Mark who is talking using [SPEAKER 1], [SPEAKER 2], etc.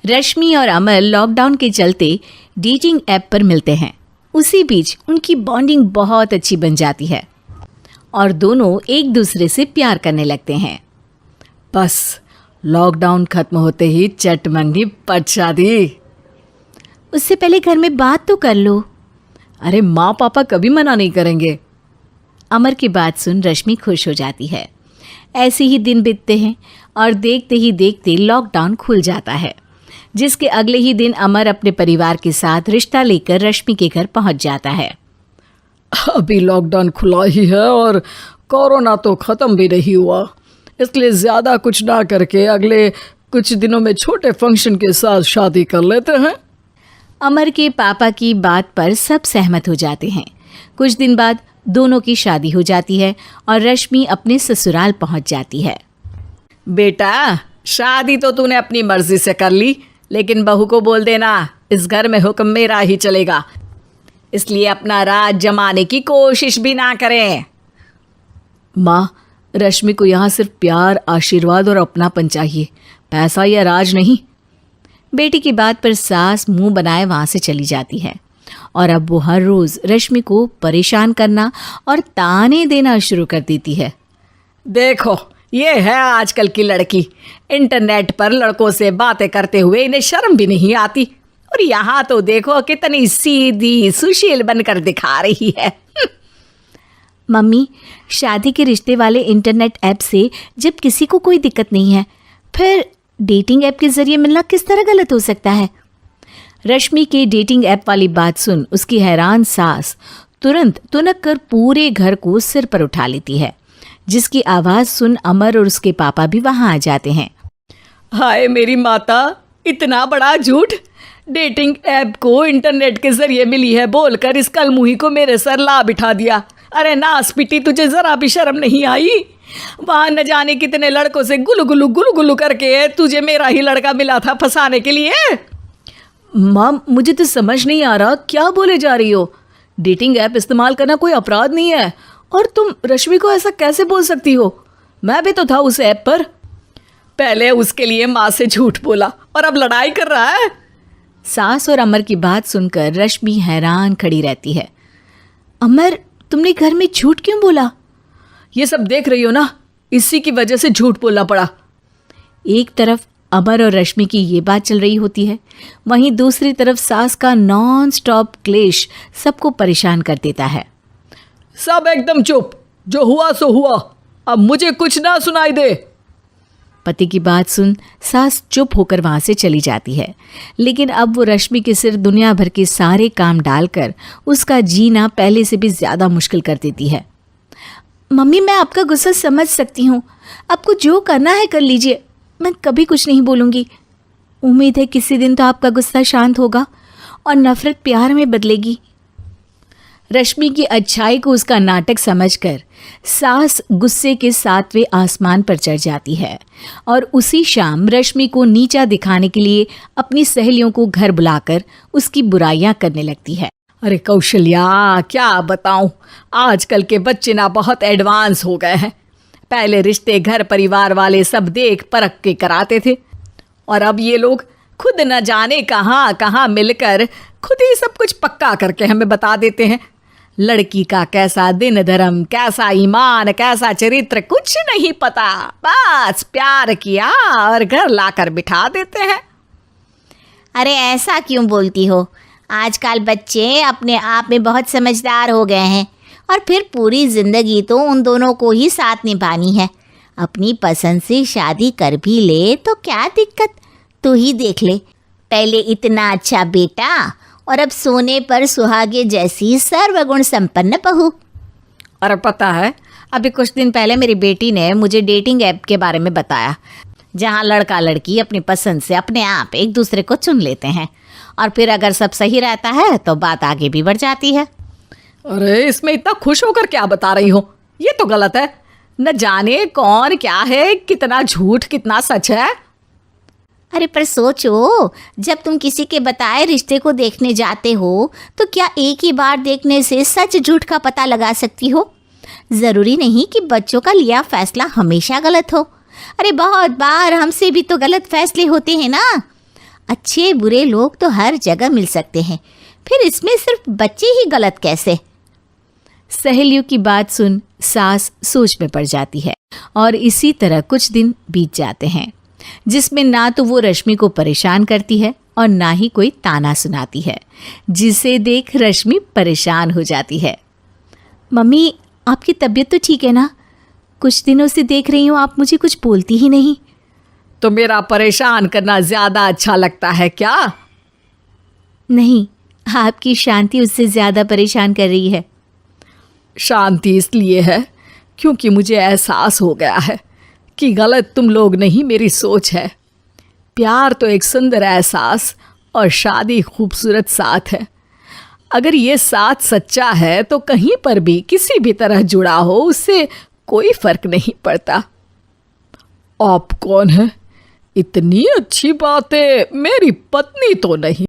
[SPEAKER 1] रश्मि और अमर लॉकडाउन के चलते डेटिंग ऐप पर मिलते हैं। उसी बीच उनकी बॉन्डिंग बहुत अच्छी बन जाती है और दोनों एक दूसरे से प्यार करने लगते हैं।
[SPEAKER 2] बस लॉकडाउन खत्म होते ही चट मंगनी पट शादी।
[SPEAKER 1] उससे पहले घर में बात तो कर लो।
[SPEAKER 2] अरे माँ पापा कभी मना नहीं करेंगे।
[SPEAKER 1] अमर की बात सुन रश्मि खुश हो जाती है। ऐसे ही दिन बीतते हैं और देखते ही देखते लॉकडाउन खुल जाता है, जिसके अगले ही दिन अमर अपने परिवार के साथ रिश्ता लेकर रश्मि के घर पहुंच जाता है।
[SPEAKER 2] अभी लॉकडाउन खुला ही है और कोरोना तो ख़त्म भी नहीं हुआ, इसलिए ज़्यादा कुछ ना करके अगले कुछ दिनों में छोटे फंक्शन के साथ शादी कर लेते हैं।
[SPEAKER 1] अमर के पापा की बात पर सब सहमत हो जाते हैं। कुछ दिन बाद दोनों की शादी हो जाती है और रश्मि अपने ससुराल पहुंच जाती है।
[SPEAKER 2] बेटा, शादी तो तूने अपनी मर्जी से कर ली, लेकिन बहू को बोल देना इस घर में हुक्म मेरा ही चलेगा, इसलिए अपना राज जमाने की कोशिश भी ना करें। माँ, रश्मि को यहाँ सिर्फ प्यार, आशीर्वाद और अपनापन चाहिए, पैसा या राज नहीं।
[SPEAKER 1] बेटी की बात पर सास मुंह बनाए वहां से चली जाती है और अब वो हर रोज रश्मि को परेशान करना और ताने देना शुरू कर देती है।
[SPEAKER 2] देखो, ये है आजकल की लड़की, इंटरनेट पर लड़कों से बातें करते हुए इन्हें शर्म भी नहीं आती, और यहाँ तो देखो कितनी सीधी सुशील बनकर दिखा रही है।
[SPEAKER 1] मम्मी, शादी के रिश्ते वाले इंटरनेट ऐप से जब किसी को कोई दिक्कत नहीं है, फिर डेटिंग ऐप के जरिए मिलना किस तरह गलत हो सकता है? रश्मि के डेटिंग ऐप वाली बात सुन उसकी हैरान सास तुरंत तुनक कर पूरे घर को सिर पर उठा लेती है, जिसकी आवाज़ सुन अमर और उसके पापा भी वहाँ आ जाते हैं।
[SPEAKER 2] हाय मेरी माता, इतना बड़ा झूठ! डेटिंग ऐप को इंटरनेट के जरिए मिली है बोलकर इस कलमुही को मेरे सर ला बिठा दिया। अरे नास पिटी, तुझे जरा भी शर्म नहीं आई? वहाँ न जाने कितने लड़कों से गुलू गुलू करके तुझे मेरा ही लड़का मिला था फंसाने के लिए।
[SPEAKER 1] माँ, मुझे तो समझ नहीं आ रहा क्या बोले जा रही हो।
[SPEAKER 2] डेटिंग ऐप इस्तेमाल करना कोई अपराध नहीं है, और तुम रश्मि को ऐसा कैसे बोल सकती हो? मैं भी तो था उस ऐप पर। पहले उसके लिए माँ से झूठ बोला और अब लड़ाई कर रहा है।
[SPEAKER 1] सास और अमर की बात सुनकर रश्मि हैरान खड़ी रहती है। अमर, तुमने घर में झूठ क्यों बोला?
[SPEAKER 2] ये सब देख रही हो ना, इसी की वजह से झूठ बोलना पड़ा।
[SPEAKER 1] एक तरफ अमर और रश्मि की ये बात चल रही होती है, वहीं दूसरी तरफ सास का नॉन स्टॉप क्लेश सबको परेशान कर देता है।
[SPEAKER 2] सब एकदम चुप, जो हुआ सो हुआ, अब मुझे कुछ ना सुनाई दे।
[SPEAKER 1] पति की बात सुन सास चुप होकर वहां से चली जाती है, लेकिन अब वो रश्मि के सिर दुनिया भर के सारे काम डालकर उसका जीना पहले से भी ज़्यादा मुश्किल कर देती है। मम्मी, मैं आपका गुस्सा समझ सकती हूँ, आपको जो करना है कर लीजिए, मैं कभी कुछ नहीं बोलूँगी। उम्मीद है किसी दिन तो आपका गुस्सा शांत होगा और नफरत प्यार में बदलेगी। रश्मि की अच्छाई को उसका नाटक समझकर सास गुस्से के 7वें आसमान पर चढ़ जाती है और उसी शाम रश्मि को नीचा दिखाने के लिए अपनी सहेलियों को घर बुलाकर उसकी बुराइयां करने लगती है।
[SPEAKER 2] अरे कौशल्या, क्या बताऊं, आजकल के बच्चे ना बहुत एडवांस हो गए हैं। पहले रिश्ते घर परिवार वाले सब देख परख के कराते थे, और अब ये लोग खुद न जाने कहाँ कहाँ मिलकर खुद ही सब कुछ पक्का करके हमें बता देते हैं। लड़की का कैसा दिन धर्म, कैसा ईमान, कैसा चरित्र कुछ नहीं पता, बस प्यार किया और घर लाकर बिठा देते हैं।
[SPEAKER 3] अरे ऐसा क्यों बोलती हो? आजकल बच्चे अपने आप में बहुत समझदार हो गए हैं, और फिर पूरी ज़िंदगी तो उन दोनों को ही साथ निभानी है। अपनी पसंद से शादी कर भी ले तो क्या दिक्कत? तू ही देख ले, पहले इतना अच्छा बेटा और अब सोने पर सुहागे जैसी सर्वगुण संपन्न बहू।
[SPEAKER 2] अरे पता है, अभी कुछ दिन पहले मेरी बेटी ने मुझे डेटिंग ऐप के बारे में बताया, जहाँ लड़का लड़की अपनी पसंद से अपने आप एक दूसरे को चुन लेते हैं, और फिर अगर सब सही रहता है तो बात आगे भी बढ़ जाती है। अरे इसमें इतना खुश होकर क्या बता रही हो? ये तो गलत है। न जाने कौन क्या है, कितना झूठ कितना सच है।
[SPEAKER 3] अरे पर सोचो, जब तुम किसी के बताए रिश्ते को देखने जाते हो तो क्या एक ही बार देखने से सच झूठ का पता लगा सकती हो? ज़रूरी नहीं कि बच्चों का लिया फैसला हमेशा गलत हो। अरे बहुत बार हमसे भी तो गलत फैसले होते हैं ना। अच्छे बुरे लोग तो हर जगह मिल सकते हैं, फिर इसमें सिर्फ बच्चे ही गलत कैसे?
[SPEAKER 1] सहेलियों की बात सुन सास सोच में पड़ जाती है और इसी तरह कुछ दिन बीत जाते हैं, जिसमें ना तो वो रश्मि को परेशान करती है और ना ही कोई ताना सुनाती है, जिसे देख रश्मि परेशान हो जाती है। मम्मी, आपकी तबीयत तो ठीक है ना? कुछ दिनों से देख रही हूँ आप मुझे कुछ बोलती ही नहीं।
[SPEAKER 2] तो मेरा परेशान करना ज्यादा अच्छा लगता है क्या?
[SPEAKER 1] नहीं, आपकी शांति उससे ज्यादा परेशान कर रही है।
[SPEAKER 2] शांति इसलिए है क्योंकि मुझे एहसास हो गया है कि गलत तुम लोग नहीं, मेरी सोच है। प्यार तो एक सुंदर एहसास और शादी खूबसूरत साथ है। अगर ये साथ सच्चा है तो कहीं पर भी किसी भी तरह जुड़ा हो, उससे कोई फर्क नहीं पड़ता। आप कौन है? इतनी अच्छी बातें मेरी पत्नी तो नहीं।